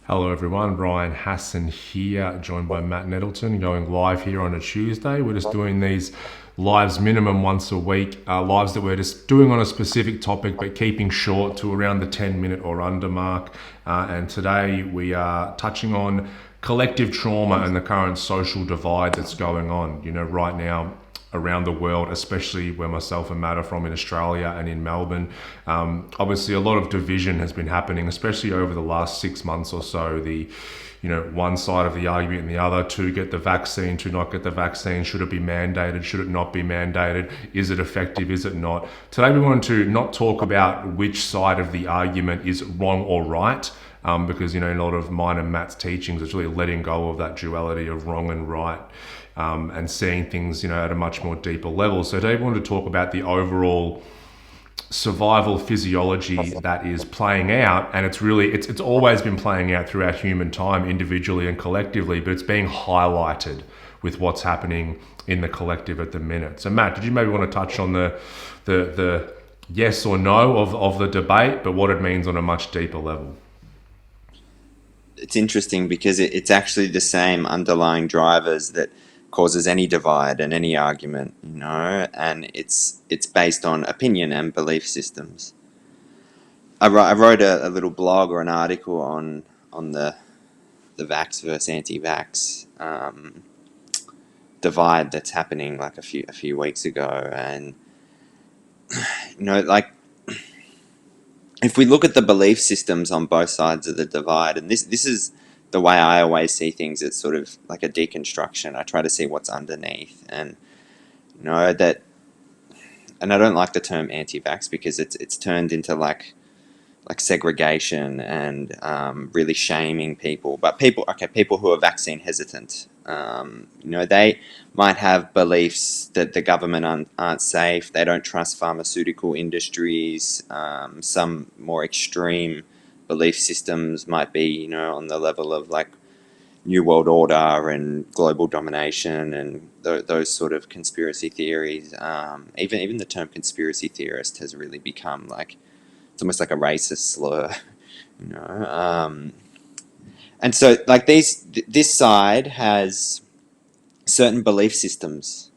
Hello everyone, Brian Hassan here, joined by Matt Nettleton, going live here on a Tuesday. We're just doing these lives minimum once a week, lives that we're just doing on a specific topic but keeping short to around the 10-minute or under mark. And today we are touching on collective trauma and the current social divide that's going on. Right now around the world, especially where myself and Matt are from in Australia and in Melbourne. Obviously, a lot of division has been happening, especially over the last 6 months or so. One side of the argument and the other, to get the vaccine, to not get the vaccine. Should it be mandated? Should it not be mandated? Is it effective? Is it not? Today, we want to not talk about which side of the argument is wrong or right. Because in a lot of mine and Matt's teachings, it's really letting go of that duality of wrong and right, and seeing things at a much more deeper level. So today we want to talk about the overall survival physiology that is playing out, and it's always been playing out throughout human time, individually and collectively, but it's being highlighted with what's happening in the collective at the minute. So Matt, did you maybe want to touch on the yes or no of the debate, but what it means on a much deeper level? It's interesting because it's actually the same underlying drivers that causes any divide and any argument, and it's based on opinion and belief systems. I wrote a little blog or an article on the vax versus anti-vax divide that's happening like a few weeks ago, and like, if we look at the belief systems on both sides of the divide, and this is the way I always see things, it's sort of like a deconstruction. I try to see what's underneath, and that, and I don't like the term anti-vax because it's turned into like segregation and really shaming people. But people who are vaccine hesitant, they might have beliefs that the government aren't safe. They don't trust pharmaceutical industries. Some more extreme belief systems might be, on the level of like New World Order and global domination and those sort of conspiracy theories. Even the term conspiracy theorist has really become like, it's almost like a racist slur, you know. And so, like, this side has certain belief systems,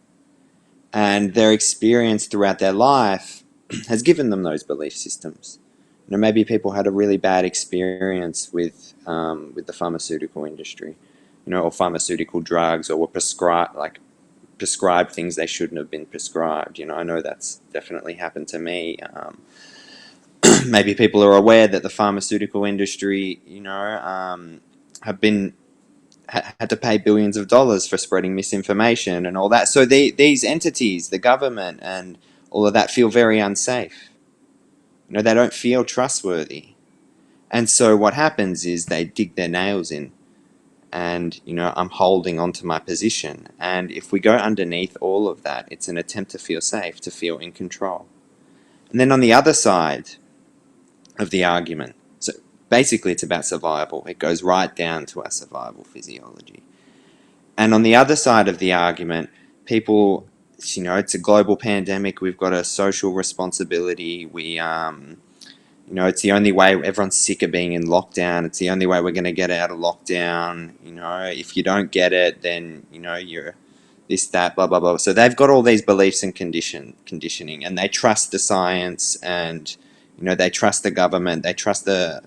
and their experience throughout their life has given them those belief systems. Maybe people had a really bad experience with the pharmaceutical industry, or pharmaceutical drugs, or were prescribed things they shouldn't have been prescribed. I know that's definitely happened to me. Maybe people are aware that the pharmaceutical industry, have had to pay billions of dollars for spreading misinformation and all that. So these entities, the government and all of that, feel very unsafe. They don't feel trustworthy. And so what happens is they dig their nails in, and, I'm holding on to my position. And if we go underneath all of that, it's an attempt to feel safe, to feel in control. And then on the other side of the argument, so basically it's about survival. It goes right down to our survival physiology. And on the other side of the argument, people, it's a global pandemic. We've got a social responsibility. It's the only way. Everyone's sick of being in lockdown. It's the only way we're going to get out of lockdown. If you don't get it, then, you're this, that, blah, blah, blah. So they've got all these beliefs and conditioning, and they trust the science, and, they trust the government. They trust the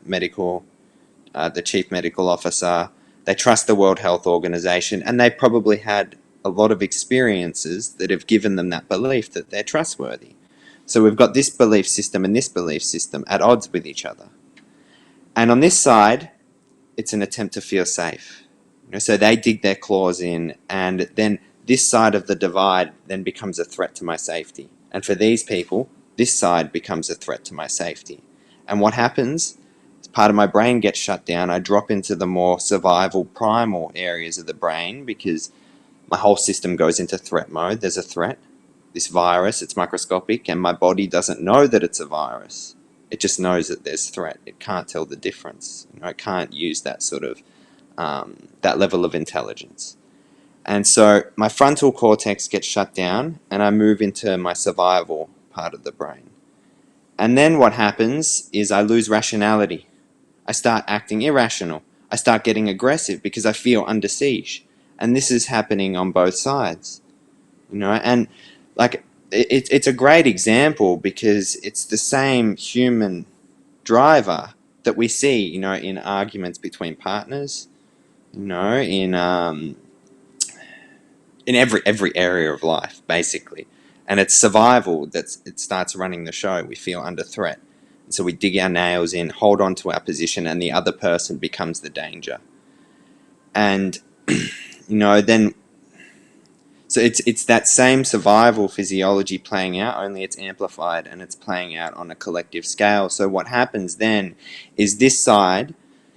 chief medical officer. They trust the World Health Organization, and they probably had a lot of experiences that have given them that belief that they're trustworthy. So we've got this belief system and this belief system at odds with each other. And on this side, it's an attempt to feel safe. So they dig their claws in, and then this side of the divide then becomes a threat to my safety. And for these people, this side becomes a threat to my safety. And what happens? Part of my brain gets shut down. I drop into the more survival primal areas of the brain because my whole system goes into threat mode. There's a threat. This virus, it's microscopic, and my body doesn't know that it's a virus. It just knows that there's threat. It can't tell the difference. It can't use that sort of, that level of intelligence. And so my frontal cortex gets shut down, and I move into my survival part of the brain. And then what happens is I lose rationality. I start acting irrational. I start getting aggressive because I feel under siege. And this is happening on both sides, and like it's a great example because it's the same human driver that we see, in arguments between partners, in every area of life, basically. And it's survival it starts running the show. We feel under threat. And so we dig our nails in, hold on to our position, and the other person becomes the danger. And, then so it's that same survival physiology playing out, only it's amplified and it's playing out on a collective scale. So what happens then is this side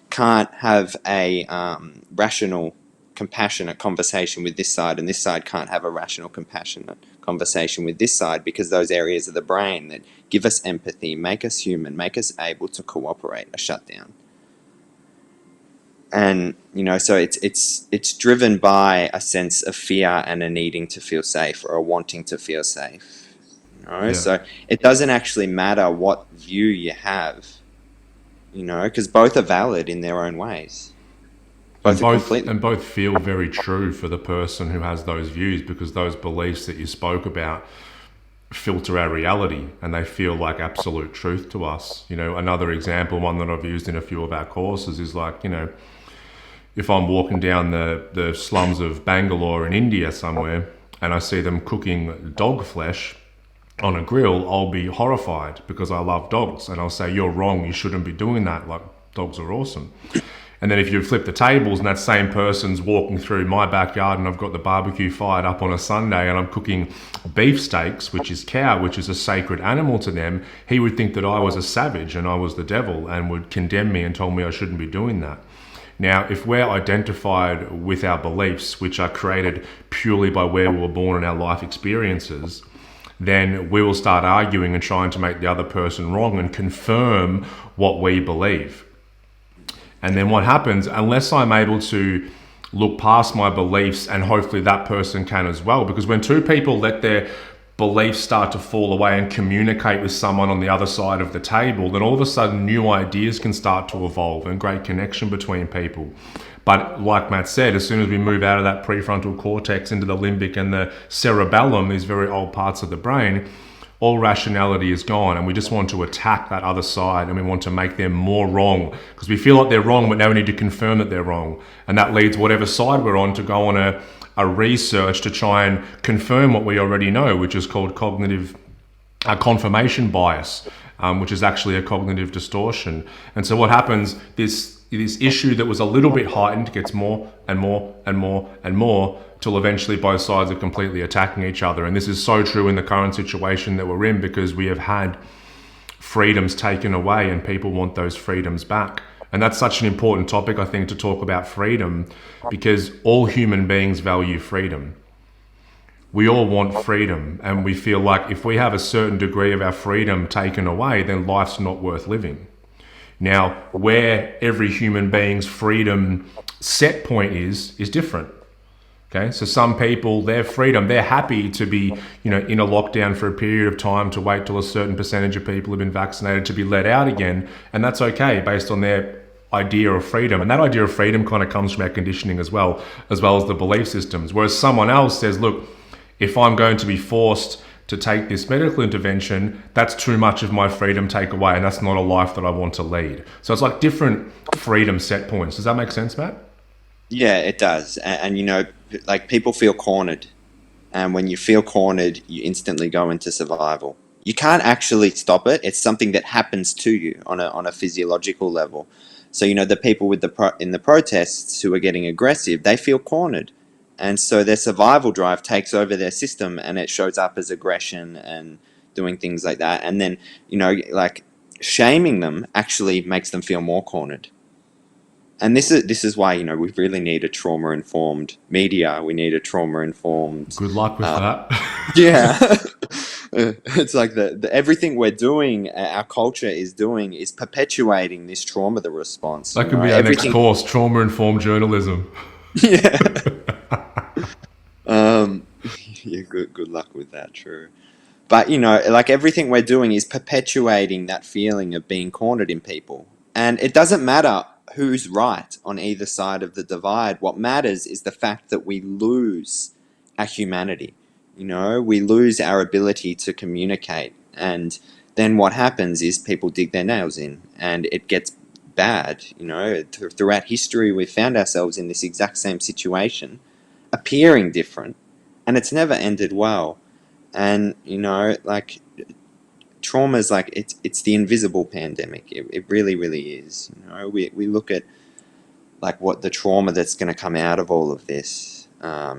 can't have a rational, compassionate conversation with this side, and this side can't have a rational, compassionate conversation with this side, because those areas of the brain that give us empathy, make us human, make us able to cooperate are shut down. And so it's driven by a sense of fear and a needing to feel safe, or a wanting to feel safe. Yeah. So it doesn't actually matter what view you have, because both are valid in their own ways. And both feel very true for the person who has those views, because those beliefs that you spoke about filter our reality and they feel like absolute truth to us. Another example, one that I've used in a few of our courses, is like, if I'm walking down the slums of Bangalore in India somewhere and I see them cooking dog flesh on a grill, I'll be horrified because I love dogs. And I'll say, you're wrong, you shouldn't be doing that. Like, dogs are awesome. And then if you flip the tables and that same person's walking through my backyard and I've got the barbecue fired up on a Sunday and I'm cooking beef steaks, which is cow, which is a sacred animal to them, he would think that I was a savage and I was the devil and would condemn me and tell me I shouldn't be doing that. Now, if we're identified with our beliefs, which are created purely by where we were born and our life experiences, then we will start arguing and trying to make the other person wrong and confirm what we believe. And then what happens, unless I'm able to look past my beliefs, and hopefully that person can as well, because when two people let their beliefs start to fall away and communicate with someone on the other side of the table, then all of a sudden new ideas can start to evolve and great connection between people. But like Matt said, as soon as we move out of that prefrontal cortex into the limbic and the cerebellum, these very old parts of the brain, all rationality is gone, and we just want to attack that other side, and we want to make them more wrong because we feel like they're wrong, but now we need to confirm that they're wrong. And that leads whatever side we're on to go on a research to try and confirm what we already know, which is called cognitive confirmation bias, which is actually a cognitive distortion. And so what happens, this issue that was a little bit heightened gets more and more and more and more, till eventually both sides are completely attacking each other. And this is so true in the current situation that we're in, because we have had freedoms taken away and people want those freedoms back. And that's such an important topic, I think, to talk about freedom, because all human beings value freedom. We all want freedom, and we feel like if we have a certain degree of our freedom taken away, then life's not worth living. Now, where every human being's freedom set point is different. Okay, so some people, their freedom, they're happy to be, in a lockdown for a period of time, to wait till a certain percentage of people have been vaccinated to be let out again, and that's okay based on their idea of freedom. And that idea of freedom kind of comes from our conditioning as well as the belief systems. Whereas someone else says, look, if I'm going to be forced to take this medical intervention, that's too much of my freedom take away, and that's not a life that I want to lead. So it's like different freedom set points. Does that make sense, Matt? Yeah, it does. And like, people feel cornered. And when you feel cornered, you instantly go into survival. You can't actually stop it. It's something that happens to you on a physiological level. So, the people with in the protests who are getting aggressive, they feel cornered. And so their survival drive takes over their system, and it shows up as aggression and doing things like that. And then, like, shaming them actually makes them feel more cornered. And this is why, we really need a trauma-informed media. We need a trauma-informed... Good luck with that. Yeah. It's like the everything we're doing, our culture is doing, is perpetuating this trauma, the response. That could be our next course, trauma-informed journalism. Yeah. Yeah, good luck with that, true. But, like, everything we're doing is perpetuating that feeling of being cornered in people. And it doesn't matter who's right on either side of the divide. What matters is the fact that we lose our humanity. We lose our ability to communicate. And then what happens is people dig their nails in and it gets bad. Throughout history, we've found ourselves in this exact same situation, appearing different, and it's never ended well. And, like, trauma's like, it's the invisible pandemic. It really, really is. We look at, like, what the trauma that's going to come out of all of this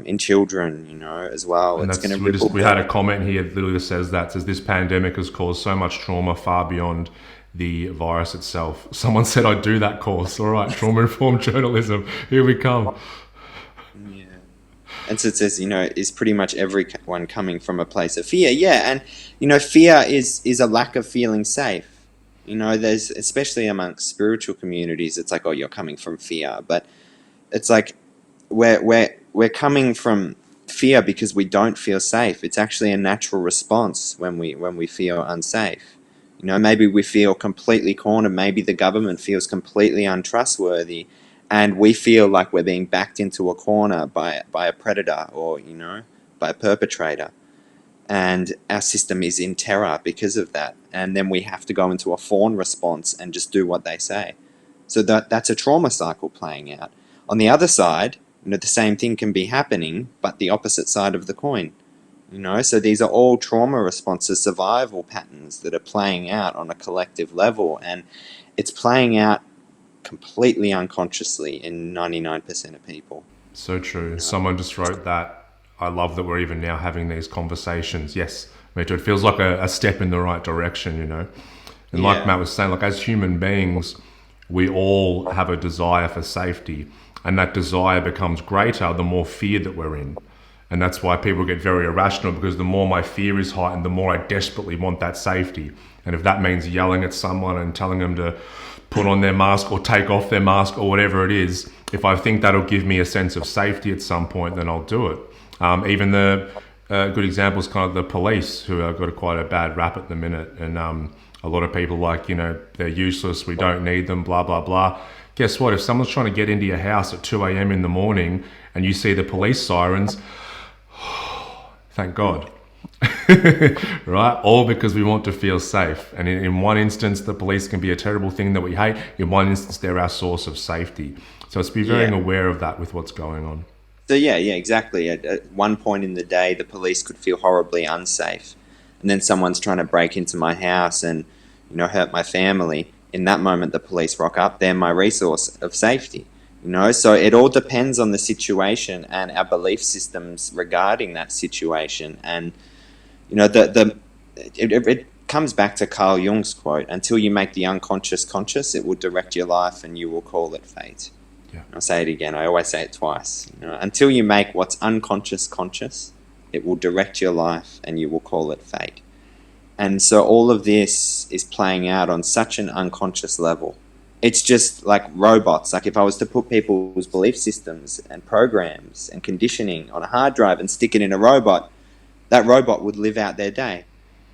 in children, as well. And It's going that's to we had a comment here that literally says this pandemic has caused so much trauma far beyond the virus itself. Someone said I'd do that course. All right, trauma informed journalism. Here we come. Yeah. And so it says, is pretty much everyone coming from a place of fear? Yeah, and fear is a lack of feeling safe. There's, especially amongst spiritual communities, it's like, oh, you're coming from fear, but it's like we're coming from fear because we don't feel safe. It's actually a natural response when we feel unsafe. Maybe we feel completely cornered. Maybe the government feels completely untrustworthy, and we feel like we're being backed into a corner by a predator or by a perpetrator, and our system is in terror because of that. And then we have to go into a fawn response and just do what they say. So that's a trauma cycle playing out. On the other side, the same thing can be happening, but the opposite side of the coin. So these are all trauma responses, survival patterns that are playing out on a collective level, and it's playing out completely unconsciously in 99% of people. So true. Someone just wrote that. I love that we're even now having these conversations. Yes, me too. It feels like a step in the right direction, And like Matt was saying, like, as human beings, we all have a desire for safety, and that desire becomes greater the more fear that we're in. And that's why people get very irrational, because the more my fear is heightened, the more I desperately want that safety. And if that means yelling at someone and telling them to put on their mask or take off their mask or whatever it is, if I think that'll give me a sense of safety at some point, then I'll do it. Even the good example is kind of the police, who have got quite a bad rap at the minute. And a lot of people like, they're useless, we don't need them, blah, blah, blah. Guess what? If someone's trying to get into your house at 2 a.m. in the morning and you see the police sirens, thank God. Right? All because we want to feel safe. And in one instance, the police can be a terrible thing that we hate. In one instance, they're our source of safety. So it's be very aware of that with what's going on. So yeah, exactly. At one point in the day, the police could feel horribly unsafe. And then someone's trying to break into my house and, hurt my family. In that moment, the police rock up. They're my resource of safety. So it all depends on the situation and our belief systems regarding that situation. And it comes back to Carl Jung's quote: "Until you make the unconscious conscious, it will direct your life, and you will call it fate." Yeah. I'll say it again. I always say it twice. Until you make what's unconscious conscious, it will direct your life, and you will call it fate. And so all of this is playing out on such an unconscious level. It's just like robots. Like, if I was to put people's belief systems and programs and conditioning on a hard drive and stick it in a robot, that robot would live out their day,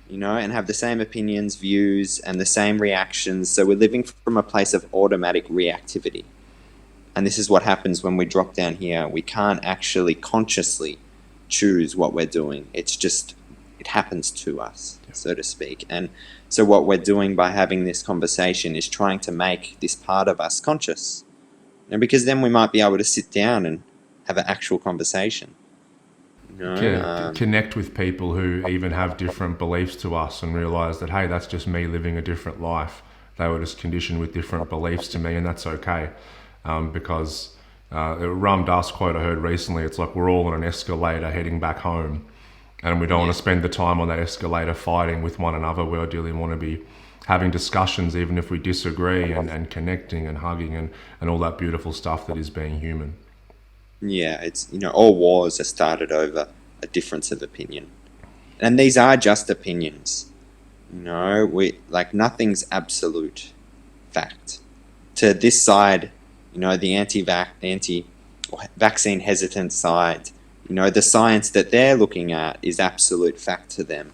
and have the same opinions, views, and the same reactions. So we're living from a place of automatic reactivity. And this is what happens when we drop down here. We can't actually consciously choose what we're doing. It's just, it happens to us, so to speak. And so what we're doing by having this conversation is trying to make this part of us conscious. And because then we might be able to sit down and have an actual conversation. Connect with people who even have different beliefs to us and realize that, hey, that's just me living a different life. They were just conditioned with different beliefs to me, and that's okay. Because Ram Dass quote I heard recently, it's like we're all on an escalator heading back home, and we don't want to spend the time on that escalator fighting with one another. We ideally want to be having discussions, even if we disagree, and connecting and hugging and all that beautiful stuff that is being human. Yeah, it's, all wars are started over a difference of opinion. And these are just opinions. Nothing's absolute fact. To this side, the anti-vaccine hesitant side, the science that they're looking at is absolute fact to them.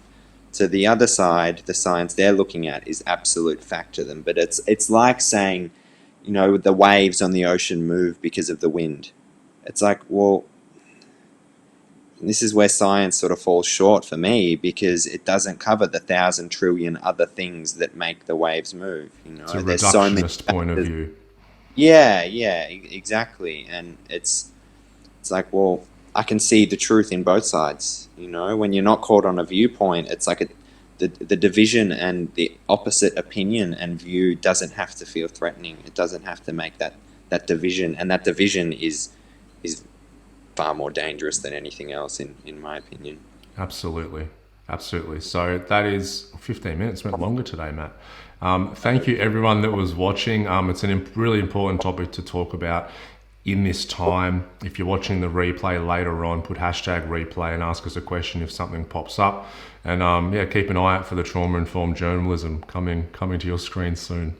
To the other side, the science they're looking at is absolute fact to them. But it's like saying, the waves on the ocean move because of the wind. It's like, well, this is where science sort of falls short for me, because it doesn't cover the 1,000 trillion other things that make the waves move. It's a There's so many reductionist point of factors. view. Yeah, yeah, exactly. And it's like, well, I can see the truth in both sides. When you're not caught on a viewpoint, it's like the division and the opposite opinion and view doesn't have to feel threatening. It doesn't have to make that division, and that division is far more dangerous than anything else, in my opinion. Absolutely. Absolutely. So that is 15 minutes. Went longer today, Matt. Thank you, everyone that was watching. It's a really important topic to talk about in this time. If you're watching the replay later on, put hashtag replay and ask us a question if something pops up. And yeah, keep an eye out for the trauma-informed journalism coming to your screen soon.